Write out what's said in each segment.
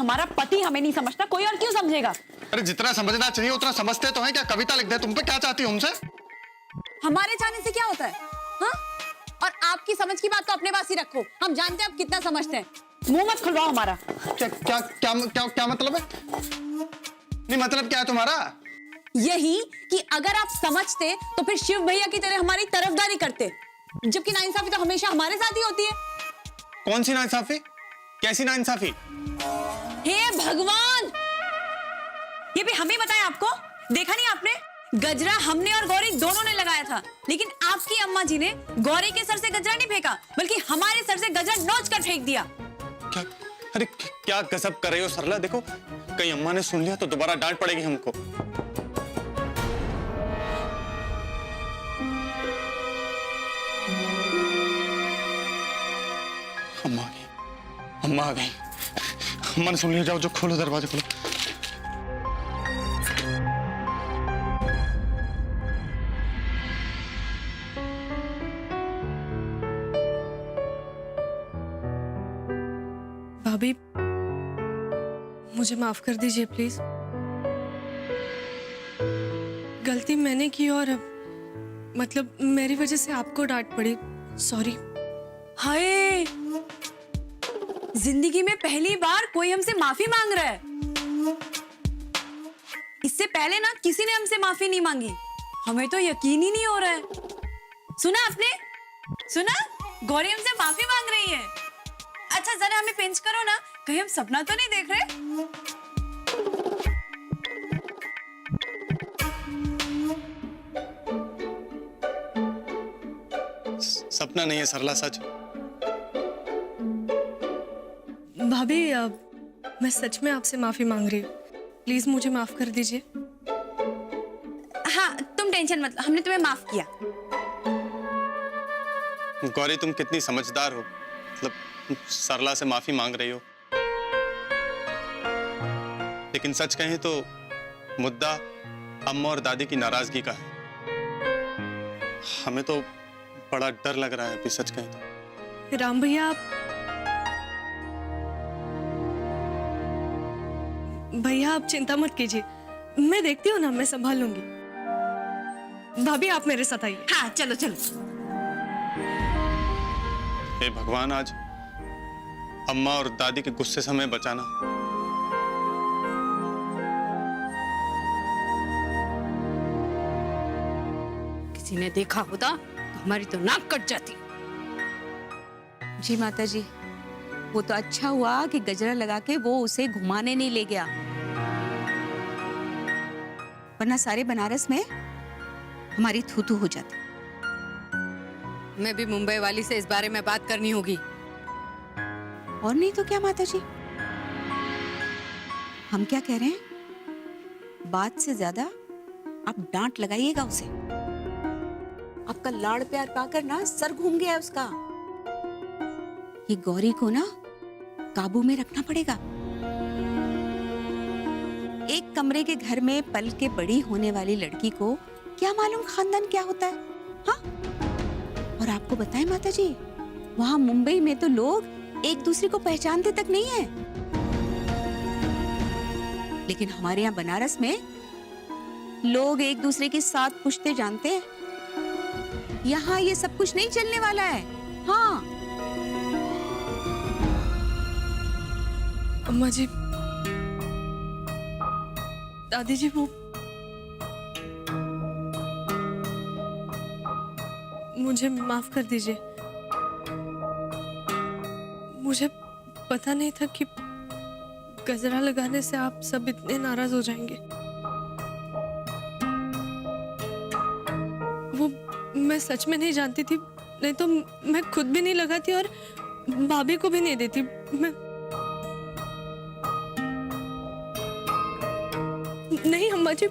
हमारा पति हमें नहीं समझता, कोई और क्यों समझेगा? अरे जितना समझना चाहिए उतना समझते तो हैं। क्या कविता लिख दे? तुम पे क्या चाहती हो हमसे? हमारे जाने से क्या होता है? हाँ? और आपकी समझ की बात तो अपने पास ही रखो, हम जानते हैं आप कितना समझते हैं। मुंह मत खुलवाओ हमारा। क्या क्या क्या क्या, क्या मतलब है? नहीं मतलब क्या है तुम्हारा? यही कि अगर आप समझते तो फिर शिव भैया की तरह हमारी तरफदारी करते, जबकि नाइंसाफी तो हमेशा हमारे साथ ही होती है। कौन सी नाइंसाफी? कैसी नाइंसाफी? हे भगवान, ये भी हमें बताया आपको? देखा नहीं आपने? गजरा हमने और गौरी दोनों ने लगाया था, लेकिन आपकी अम्मा जी ने गौरी के सर से गजरा नहीं फेंका, बल्कि हमारे सर से गजरा नोच कर फेंक दिया। क्या? अरे क्या गजब कर रही हो सरला? देखो कहीं अम्मा ने सुन लिया तो दोबारा डांट पड़ेगी हमको। अम्मा आ गई, अम्मा आ गई। अम्मा ने सुन लिया। जाओ जो खोलो, दरवाजा खोलो। भाभी, मुझे माफ कर दीजिए प्लीज। गलती मैंने की और मतलब मेरी वजह से आपको डांट पड़ी। सॉरी। हाय, जिंदगी में पहली बार कोई हमसे माफी मांग रहा है। इससे पहले ना किसी ने हमसे माफी नहीं मांगी। हमें तो यकीन ही नहीं हो रहा है। सुना आपने? सुना? गौरी हमसे माफी मांग रही है। अच्छा जरा हमें पिंच करो ना, कहीं हम सपना तो नहीं देख रहे? सपना नहीं है सरला, सच। भाभी, मैं सच में आपसे माफी मांग रही हूँ। प्लीज मुझे माफ कर दीजिए। हाँ तुम टेंशन मत लो, हमने तुम्हें माफ किया। गौरी तुम कितनी समझदार हो, मतलब सरला से माफी मांग रही हो। लेकिन सच कहें तो मुद्दा अम्मा और दादी की नाराजगी का है। हमें तो बड़ा डर लग रहा है अभी, सच कहें तो। राम भैया, आप चिंता मत कीजिए, मैं देखती हूँ ना, मैं संभाल लूंगी। भाभी आप मेरे साथ आइए। हाँ चलो चलो। हे भगवान, आज अम्मा और दादी के गुस्से से हमें बचाना। किसी ने देखा होता तो हमारी तो नाक कट जाती। जी माता जी, वो तो अच्छा हुआ कि गजरा लगा के वो उसे घुमाने नहीं ले गया, वरना सारे बनारस में हमारी थू-थू हो जाती। मैं भी मुंबई वाली से इस बारे में बात करनी होगी। और नहीं तो क्या माता जी, हम क्या कह रहे हैं, बात से ज्यादा आप डांट लगाइएगा उसे। आपका लाड़ प्यार पाकर ना सर घूम गया है उसका। ये गौरी को ना काबू में रखना पड़ेगा। एक कमरे के घर में पल के बड़ी होने वाली लड़की को क्या मालूम खानदान क्या होता है। हाँ, और आपको बताएं माता जी, वहां मुंबई में तो लोग एक दूसरे को पहचानते तक नहीं है, लेकिन हमारे यहाँ बनारस में लोग एक दूसरे के साथ पूछते जानते हैं। यहाँ ये सब कुछ नहीं चलने वाला है। हाँ अम्मा जी, दादी जी, वो मुझे माफ कर दीजिए। मुझे पता नहीं था कि गजरा लगाने से आप सब इतने नाराज हो जाएंगे। वो मैं सच में नहीं जानती थी, नहीं तो मैं खुद भी नहीं लगाती और भाभी को भी नहीं देती। नहीं अम्मा जी,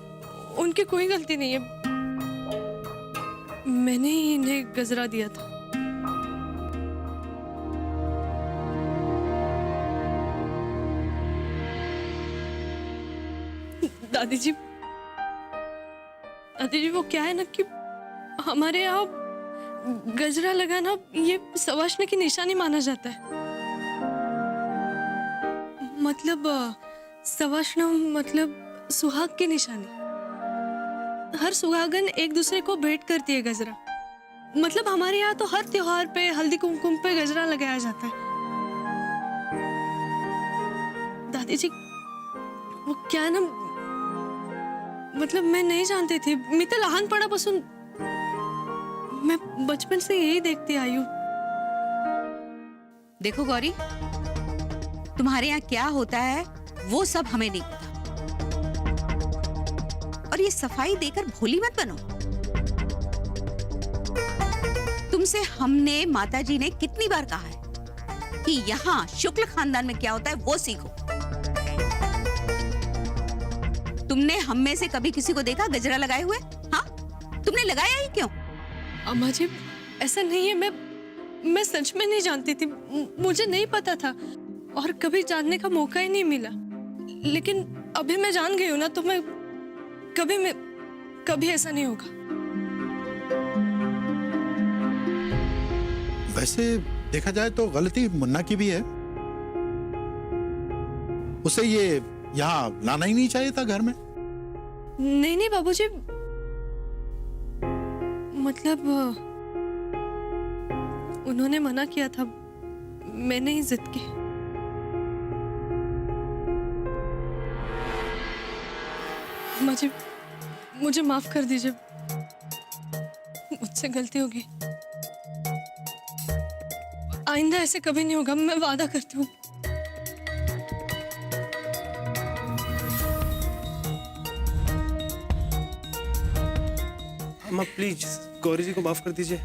उनकी कोई गलती नहीं है, मैंने ही इन्हें गजरा दिया था। दादी जी, वो क्या है ना कि हमारे यहाँ गजरा लगाना ये सवाशना की निशानी माना जाता है। मतलब सवाष्णव मतलब सुहाग की निशानी। हर सुहागन एक दूसरे को भेंट करती है गजरा। मतलब हमारे यहाँ तो हर त्योहार पे हल्दी कुमकुम पे गजरा लगाया जाता है। दादी जी वो क्या ना, मतलब मैं नहीं जानती थी। मी तर लहानपणापासून मैं बचपन से यही देखती आई हूँ। देखो गौरी, तुम्हारे यहाँ क्या होता है वो सब हमें नहीं पता, और ये सफाई देकर भोली मत बनो। तुमसे हमने, माताजी ने कितनी बार कहा है कि यहाँ शुक्ल खानदान में क्या होता है वो सीखो। तुमने हम में से कभी किसी को देखा गजरा लगाए हुए? हाँ, तुमने लगाया ही क्यों? अम्मा जी ऐसा नहीं है, मैं सच में नहीं जानती थी। मुझे नहीं पता था और कभी जानने का मौका ही नहीं मिला। लेकिन अभी मैं जान गई हूँ ना, तो मैं कभी ऐसा नहीं होगा। वैसे देखा जाए तो गलती मुन्ना की भी है। उसे ये यहाँ लाना ही नहीं चाहिए था घर में। नहीं बाबूजी, मतलब उन्होंने मना किया था, मैंने ही जिद की। मुझे माफ कर दीजिए, मुझसे गलती होगी। आइंदा ऐसे कभी नहीं होगा, मैं वादा करती हूँ। अम्मा प्लीज गौरी जी को माफ कर दीजिए,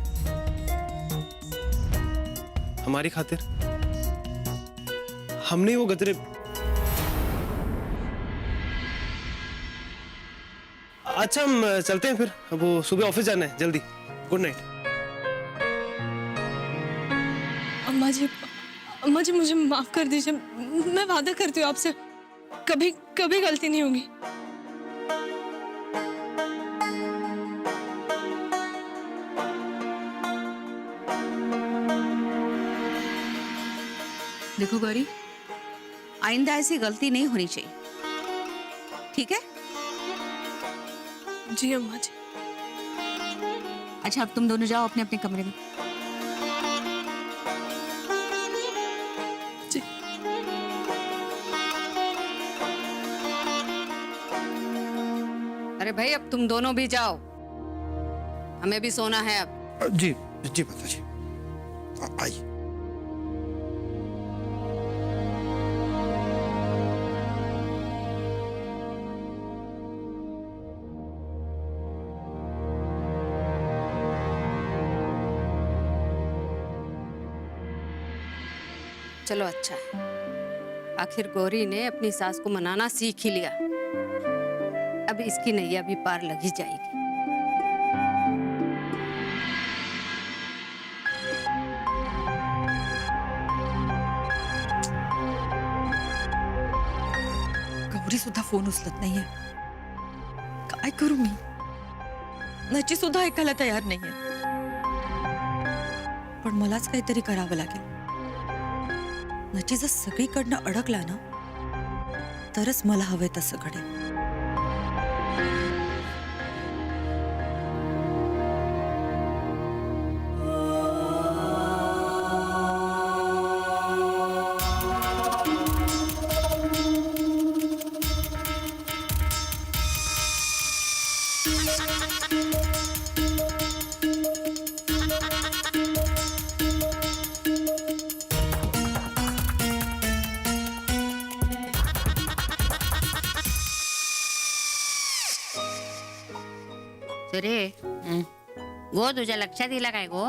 हमारी खातिर। हमने वो गजरे। अच्छा हम चलते हैं फिर, वो सुबह ऑफिस जाना है जल्दी। Good Knight. अम्मा जी मुझे माफ कर दीजिए, मैं वादा करती हूँ आपसे कभी गलती नहीं होगी। देखो गौरी, आइंदा ऐसी गलती नहीं होनी चाहिए, ठीक है? जी अम्मा जी। अच्छा अब तुम दोनों जाओ अपने अपने कमरे में। जी। अरे भाई अब तुम दोनों भी जाओ, हमें भी सोना है अब। जी जी माताजी, आइए। चलो अच्छा है, आखिर गौरी ने अपनी सास को मनाना सीख ही लिया। अब इसकी नैया भी पार लग ही जाएगी। गौरी सुद्धा फोन उचलत नाहीये, काय करू मी? नची सुद्धा ऐकायला तयार नाहीये, पण मलाच काहीतरी करावं लागेल। नची जर सगळीकडनं अडकला ना, तरच मला हवंय तसं घडेल। सुरे गो तुझ्या लक्षात दिला काय गो?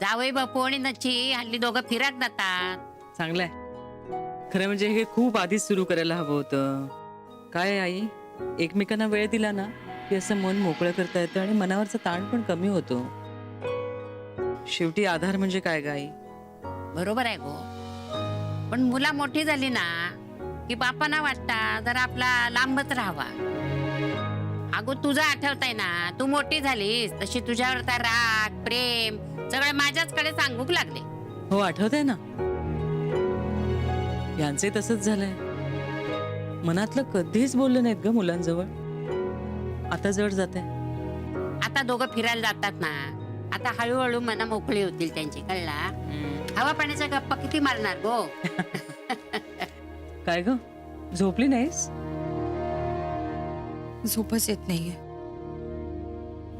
जावई बापू आणि नची हल्ली दोघं फिरत जातात. चांगलंय. खरं म्हणजे हे खूप आधीच सुरू करायला हवं होतं. काय आई, एकमेकांना वेळ दिला ना की असं मन मोकळं करता येतं आणि मनावरचा ताण पण कमी होतो. शेवटी आधार म्हणजे काय ग आई? बरोबर आहे गो, पण मुला मोठी झाली ना की बापांना वाटतं जरा आपला लांबच राहावा. अगो तुझं आठवतंय ना, तू मोठी झालीस तशी तुझ्यावरचा राग प्रेम सगळं माझ्याचकडे सांगूक लागले. हो आठवतंय ना. यांचे तसंच झालंय. मनातलं कधीच बोललं नाहीत ग मुलांजवळ. आता जड जाते. आता दोघं फिरायला जातात ना, आता हळूहळू मना मोकळी होतील त्यांची, कळला? हवा पाण्याचा गप्पा किती मारणार गो. काय ग झोपली नाहीस? झोपच येत नाहीये.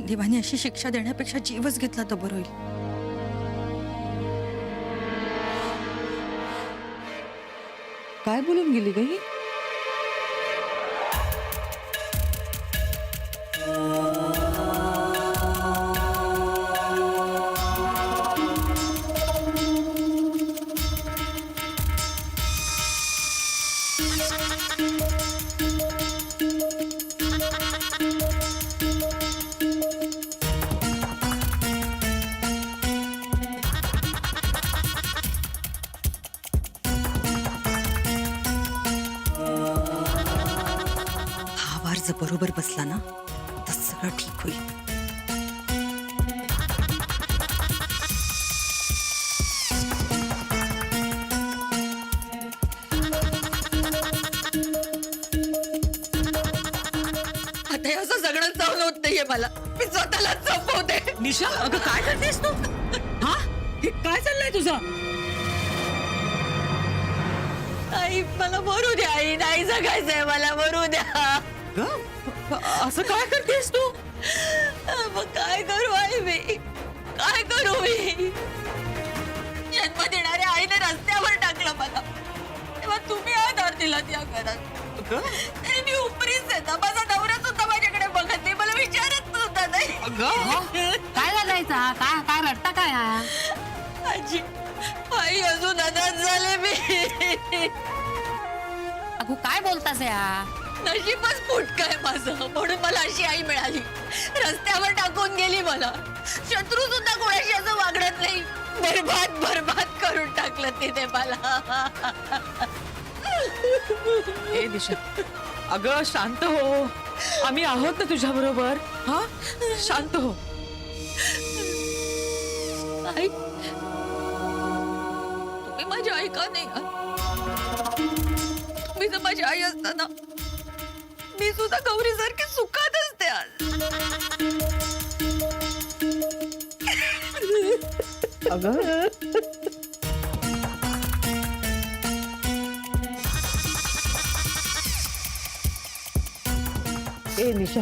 देवाने अशी शिक्षा देण्यापेक्षा जीवच घेतला तर बरं होईल. काय बोलून गेली ग ही? हा वार जर बरोबर बसला ना तर सगळं ठीक होईल. आता हे असं सगळं सहन होत नाहीये मला. मी स्वतःला संपवते. निशा अगं काय करतेस तू? हा हे काय चाललंय तुझं? आई मला मरू द्या. आई नाही जगायचंय मला. मरू द्या. असं काय करतेस तू? मग काय करू आई मी? काय करू मी? जन्म देणाऱ्या आईने रस्त्यावर टाकलं मला. तेव्हा तुम्ही आधार दिला त्या घरात. तरी मी उपरीच आहे. माझा नवरा सुद्धा माझ्याकडे बघत नाही. मला विचारत सुद्धा नाही. काय झालायचा? काय काय रडता काय हा? आजी आई अजून अनाथ झाले मी. अगो काय बोलतास या? नशीबच फुटकंय माझं. म्हणून मला अशी आई मिळाली. रस्त्यावर टाकून गेली मला. शत्रू सुद्धा कोणाशी असं वागणत नाही. बरबाद बरबाद करून टाकलं तिने मला. ए निशा अगं शांत हो. आम्ही आहोत ना तुझ्या बरोबर. हा शांत हो. आई तुम्ही माझी आई का नाही आहात? तुम्ही जर माझी आई असताना मी सुद्धा गौरी सारखी सुखात असते आज. ए निशा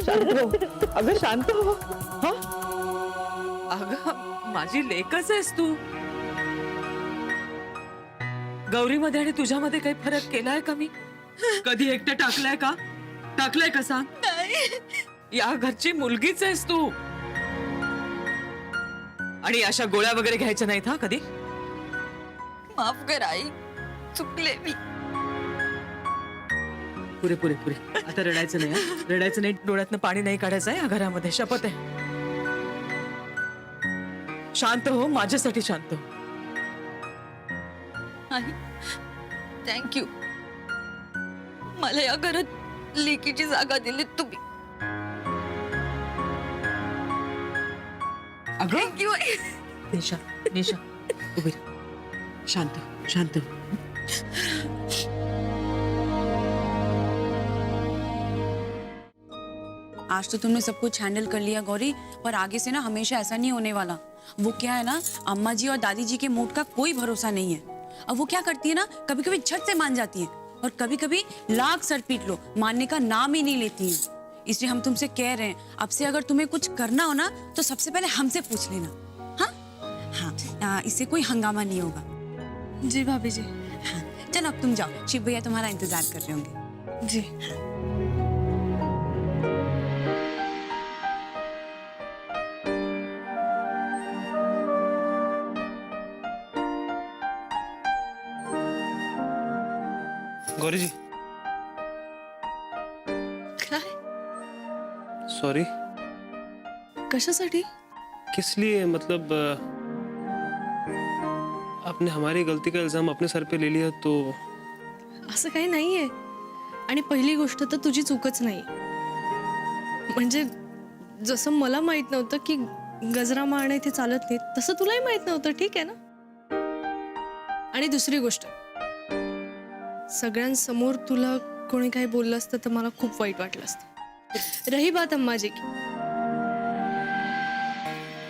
शांत हो. अगं शांत हो. हा अगं माझी लेकच आहेस तू. गौरीमध्ये आणि तुझ्यामध्ये काही फरक केलाय का मी? कधी एकटं टाकलाय का? टाकलाय का सांग? या घरची मुलगीच आहेस तू. आणि अशा गोळ्या वगैरे घ्यायच्या नाहीत हा कधी. माफ कर आई. चुकले मी. पुरे पुरे पुरे आता रडायचं नाही हा? रडायचं नाही. डोळ्यातनं पाणी नाही काढायचं आहे या घरामध्ये. शपथ आहे. शांत हो. माझ्यासाठी शांत हो. आई थँक्यू. मला या घरात लेकीची जागा दिली तुम्ही. अगं थँक्यू आई. निशा निशा उभी राहा. शांत हो, शांत हो. आज तो तुमने सब कुछ हैंडल कर लिया गौरी, पर आगे से ना हमेशा ऐसा नहीं होने वाला. वो क्या है ना, अम्मा जी और दादी जी के मूड का कोई भरोसा नहीं है. अब वो क्या करती है ना, कभी कभी झट से मान जाती है और कभी कभी लाख सर पीट लो मानने का नाम ही नहीं लेती हैं. इसलिए हम तुमसे कह रहे हैं, अब से अगर तुम्हें कुछ करना हो ना तो सबसे पहले हमसे पूछ लेना. हाँ हाँ, इससे कोई हंगामा नहीं होगा. जी भाभी जी. हाँ, चलो अब तुम जाओ. शिव भैया तुम्हारा इंतजार कर रहे होंगे. जी. गौरी जी काय? सॉरी. कशासाठी? किस लिए? मतलब आपने हमारी गलती का इल्जाम अपने सर पे ले लिया तो. असं काही नाहीये. आणि पहिली गोष्ट तर तुझी चूकच नाही. म्हणजे जसं मला माहित नव्हतं की गजरा मारणे ते चालत नाही, तसं तुलाही माहित नव्हतं. ठीक आहे ना. आणि दुसरी गोष्ट, सगळ्यांसमोर तुला कोणी काही बोललं असतं तर मला खूप वाईट वाटलं असतं. रही बात अम्माजी की,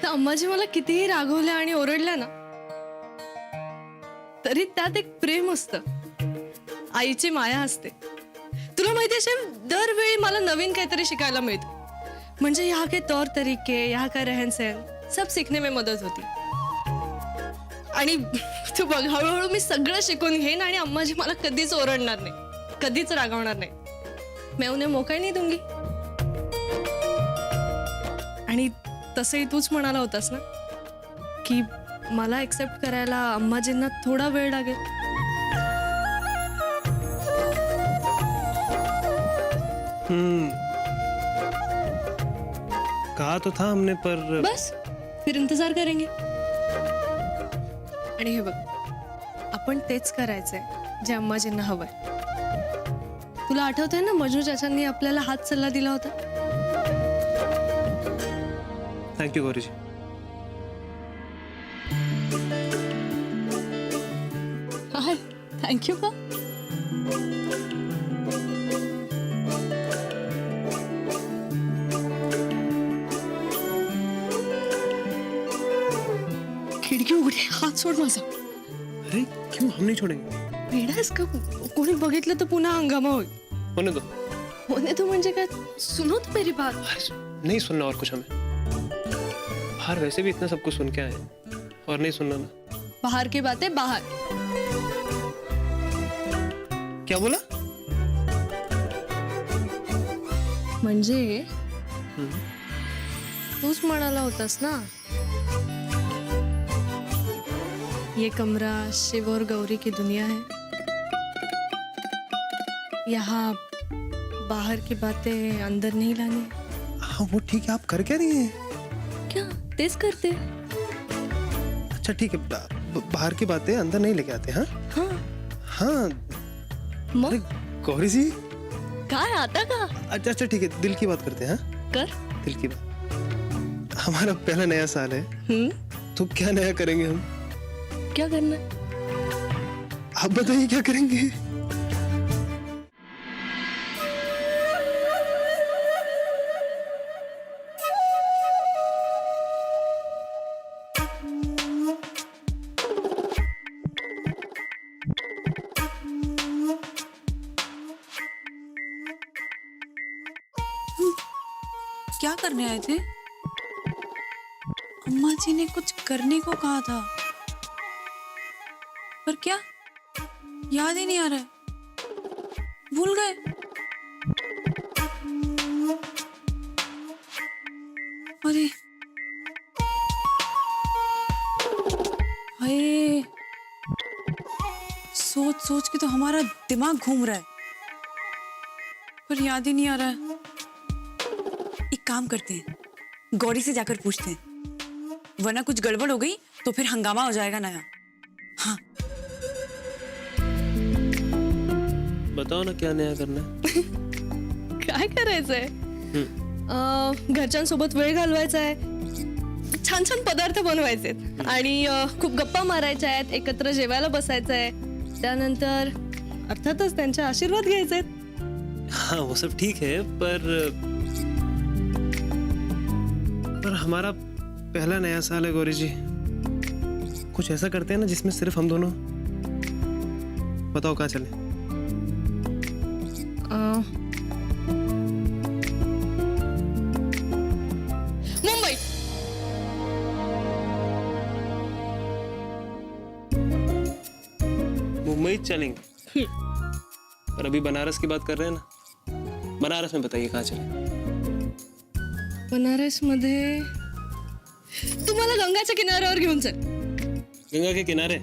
तर अम्माजी मला कितीही रागवल्या आणि ओरडल्या ना तरी त्यात एक प्रेम असतं, आईची माया असते. तुला माहिती आहे, दरवेळी मला नवीन काहीतरी शिकायला मिळतं. म्हणजे यहाँ के तौर तरीके, यहाँ का रहन सहन सब सीखने में मदद होती. आणि तू बघ, हळूहळू मी सगळं शिकून घेईन आणि अम्माजी मला कधीच ओरडणार नाही, कधीच रागवणार नाही. मैं उन्हें मौका ही नहीं दूंगी. आणि तसंही तूच म्हणाला होतास ना की मला एक्सेप्ट करायला अम्माजींना थोडा वेळ लागेल. कहा तो था हमने, पर बस फिर इंतजार करेंगे. आणि हे बघ, आपण तेच करायचंय जे अम्माजींना हवंय. तुला आठवतंय ना मजनू चाचांनी आपल्याला हात सल्ला दिला होता. Thank you Gauri ji. Hi, thank you का? खिडकी उघडी, हात सोड माझा. अरे क्यों, हम नहीं छोड़ेंगे. वेडास का? कोणी बघितलं तर पुन्हा हंगामा होईल. होने दो. होने तो म्हणजे काय? सुनो तो मेरी बात. नहीं सुनना और कुछ हमें. बाहर वैसे भी इतना सब कुछ सुन के आए हैं, और नहीं सुनना ना. बाहर की बातें बाहर. क्या बोला? म्हणजे तूच म्हणाला होतास ना, ये कमरा शिव और गौरी की दुनिया है, यहाँ बाहर की बातें अंदर नहीं लानी. हाँ वो ठीक है, आप कर क्या रही हैं? क्या तेज करते? अच्छा ठीक है, बाहर की बातें अंदर नहीं लेके आते. हाँ हाँ. हाँ. मग अरे गौरी जी, काय आता का? अच्छा अच्छा ठीक है, दिल की बात करते हैं. हाँ कर. दिल की बात. हमारा पहला नया साल है, तो क्या नया करेंगे हम? क्या करना? आप बताइए क्या करेंगे? क्या करने आए थे? अम्मा जी ने कुछ करने को कहा था, पर क्या याद ही नहीं आ रहा है. भूल गए. अरे हाय, सोच सोच के तो हमारा दिमाग घूम रहा है, पर याद ही नहीं आ रहा है. एक काम करते हैं, गौरी से जाकर पूछते हैं, वरना कुछ गड़बड़ हो गई तो फिर हंगामा हो जाएगा नया. हाँ बताओ ना क्या नया करना है. काय करायचंय? घरच्यांसोबत वेळ घालवायचा आहे, छान छान पदार्थ बनवायचे आणि खूप गप्पा मारायच्या आहेत, एकत्र जेवायला बसायचं आहे, त्यानंतर अर्थातच त्यांचे आशीर्वाद घ्यायचे आहेत. हाँ वो सब ठीक है, पर हमारा पहला नया साल है गौरी जी. कुछ ऐसा करते हैं ना जिसमें सिर्फ हम दोनों. बताओ कहाँ चले? मुंबई. मुंबई चलेंगे, पर अभी बनारस की बात कर रहे हैं ना. बनारस में बताइए कहाँ चले. बनारस मध्ये तुम्हाला गंगाच्या किनाऱ्यावर घेऊन चल. गंगा के किनारे.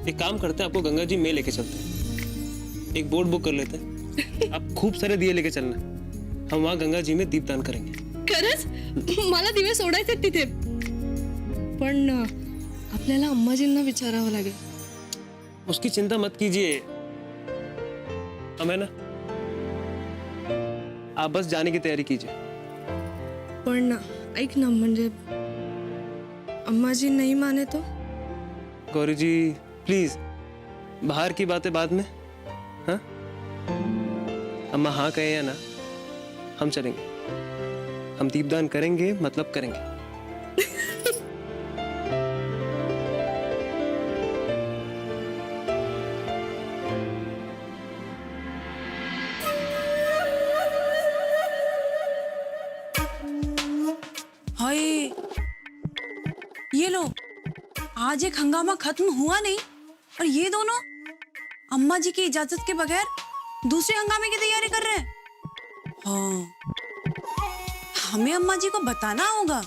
एक काम करते हैं, आपको गंगा जी में लेके चलते हैं. एक बोट बुक कर लेते हैं. आप खूब सारे दिए लेके चलना. हम वहाँ गंगा जी में दीपदान करेंगे. खरंच मला दिवे सोडायचे तिथे, पण आपल्याला अम्माजींना विचारावं लागेल. उसकी चिंता मत कीजिए, हमें ना, आप बस जाने की तैयारी कीजिए. पण ऐक ना, म्हणजे अम्माजी नहीं माने तो? गौरी जी प्लीज, बाहर की बातें बाद में, अम्मा हाँ कहे या ना, हम चलेंगे। हम दीपदान करेंगे, मतलब करेंगे। हाय, ये लो, आज एक हंगामा खत्म हुआ नहीं और ये दोनों अम्मा जी की इजाजत के बगैर दूसरे हंगामे की तैयारी कर रहे हैं। हाँ, हमें अम्मा जी को बताना होगा